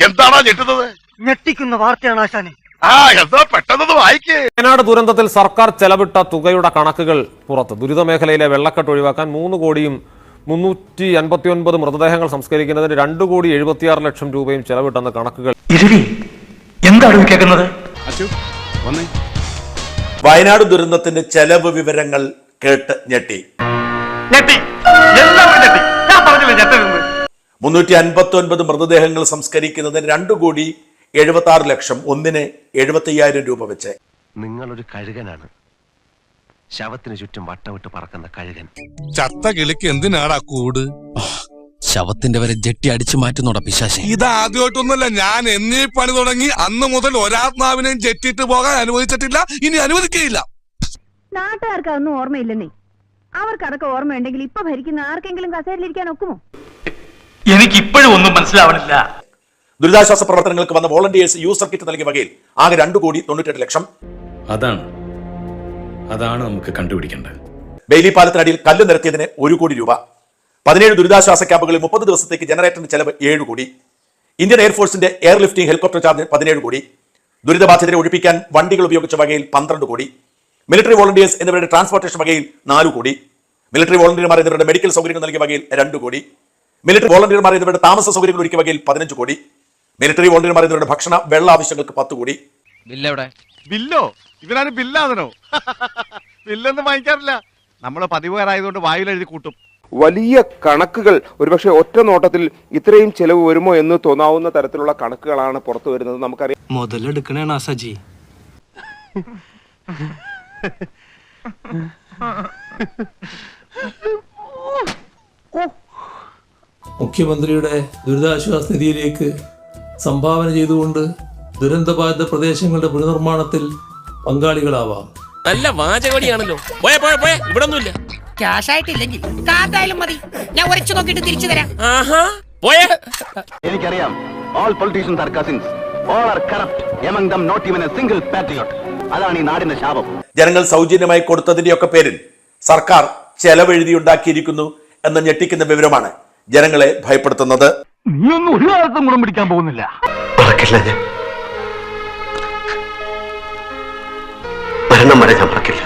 എന്താണോ ഞെട്ടുന്നത്? ഞെട്ടിക്കുന്ന വാർത്തയാണ് ആശാനെ. എന്താ പെട്ടെന്ന് വായിക്കേ. വയനാട് ദുരന്തത്തിൽ സർക്കാർ ചെലവിട്ട തുകയുടെ കണക്കുകൾ പുറത്ത്. ദുരിത മേഖലയിലെ വെള്ളക്കെട്ട് ഒഴിവാക്കാൻ 3,359,000 മൃതദേഹങ്ങൾ സംസ്കരിക്കുന്നതിന് 2,76,00,000 രൂപയും ചെലവിട്ടെന്ന കണക്കുകൾ. എന്താണ് കേൾക്കുന്നത്? വയനാട് ദുരന്തത്തിന്റെ ചെലവ് വിവരങ്ങൾ കേട്ട് ഞെട്ടി. 359 മൃതദേഹങ്ങൾ സംസ്കരിക്കുന്നതിന് 2,76,00,000, ഒന്നിന് 75,000 രൂപ വെച്ച്. നിങ്ങളൊരു കഴുകനാണ്, ശവത്തിന് ചുറ്റും വട്ടമിട്ട് പറക്കുന്ന കഴുകൻ. ചത്ത കിളിക്ക് എന്തിനാടാ കൂട്? ശവത്തിന്റെ വരെ ജെട്ടി അടിച്ചു മാറ്റുന്നോടാ പിശാചേ. ഇതാദ്യമായിട്ടൊന്നുമല്ല, ഞാൻ എന്നീ പണി തുടങ്ങി അന്ന് മുതൽ ഒരാത്മാവിനെയും ജെറ്റിട്ട് പോകാൻ അനുവദിച്ചിട്ടില്ല, ഇനി അനുവദിക്കുകയില്ല. നാട്ടുകാർക്ക് അതൊന്നും ഓർമ്മയില്ലെന്നേ. അവർക്ക് അതൊക്കെ ഓർമ്മയുണ്ടെങ്കിൽ ഇപ്പൊ ഭരിക്കുന്ന ആർക്കെങ്കിലും കസേരയിലിരിക്കാൻ ഒക്കുമോ? എനിക്കിപ്പോഴും ഒന്നും മനസ്സിലാവണില്ല. ദുരിതാശ്വാസ പ്രവർത്തനങ്ങൾക്ക് വന്ന വോളണ്ടിയേഴ്സ് യൂസർ കിറ്റ് നൽകിയ വകയിൽ ആകെ 2,98,00,000. അതാണ് നമുക്ക് കണ്ടുപിടിക്കേണ്ടത്. ബെയിലി പാലത്തിനടിയിൽ കല്ല് നിരത്തിയതിന് 1 കോടി രൂപ. 17 ദുരിതാശ്വാസ ക്യാമ്പുകളിൽ 30 ദിവസത്തേക്ക് ജനറേറ്ററിന് ചെലവ് 7 കോടി. ഇന്ത്യൻ എയർഫോഴ്സിന്റെ air lifting helicopter charge 17 crore. ദുരിതബാധിതരെ ഒഴിപ്പിക്കാൻ വണ്ടികൾ ഉപയോഗിച്ച വകയിൽ 12 കോടി. മിലിറ്ററി വോളണ്ടിയേഴ്സ് എന്നിവരുടെ ട്രാൻസ്പോർട്ടേഷൻ വകയിൽ 4 കോടി. മിലിറ്ററി വോളണ്ടിയർമാർ എന്നിവരുടെ മെഡിക്കൽ സൗകര്യങ്ങൾ നൽകിയ വകയിൽ 2 കോടി. മിലിറ്ററി വോളണ്ടിയർമാർ എന്നിവരുടെ താമസ സൗകര്യങ്ങൾ ഒരുക്കിയ വകയിൽ 15 കോടി. മിലിറ്ററി വോളണ്ടിയർമാർ എന്നിവരുടെ ഭക്ഷണ വെള്ള ആവശ്യങ്ങൾക്ക് 10 കോടി. ബില്ലോ? ഇവനാണ് ബില്ലാതനോ? ബില്ലൊന്നും വാങ്ങിക്കാറില്ല. നമ്മള് പതിവുകാരായതുകൊണ്ട് വായിൽ എഴുതി കൂട്ടും. വലിയ കണക്കുകൾ, ഒരുപക്ഷെ ഒറ്റ നോട്ടത്തിൽ ഇത്രയും ചെലവ് വരുമോ എന്ന് തോന്നാവുന്ന തരത്തിലുള്ള കണക്കുകളാണ് പുറത്തു വരുന്നത്. നമുക്കറിയാം, മുതലെടുക്കണേണ സജി. മുഖ്യമന്ത്രിയുടെ ദുരിതാശ്വാസ നിധിയിലേക്ക് സംഭാവന ചെയ്തുകൊണ്ട് ദുരന്തബാധിത പ്രദേശങ്ങളുടെ പുനർനിർമ്മാണത്തിൽ പങ്കാളികളാവാം. നല്ല വാചകടിയാണല്ലോ. ഇവിടൊന്നുമില്ല. ക്യാഷ് ആയിട്ടില്ലെങ്കിൽ കാർഡായാലും മതി, ഞാൻ ഉരച്ചു നോക്കിയിട്ട് തിരിച്ചു തരാം. എനിക്കറിയാം, all politicians are cousins, all are corrupt, among them not even a single patriot. അതാണ് ഈ നാടിന്റെ ശാപം. ജനങ്ങൾ സൗജന്യമായി കൊടുത്തതിന്റെയൊക്കെ പേരിൽ സർക്കാർ ചെലവെഴുതിയുണ്ടാക്കിയിരിക്കുന്നു എന്ന ഞെട്ടിക്കുന്ന വിവരമാണ് ജനങ്ങളെ ഭയപ്പെടുത്തുന്നത്. നീയൊന്നും ഒരു കാലത്തും ഗുണം പിടിക്കാൻ പോകുന്നില്ല. മരണം വരെ ഞാൻ മറക്കില്ല.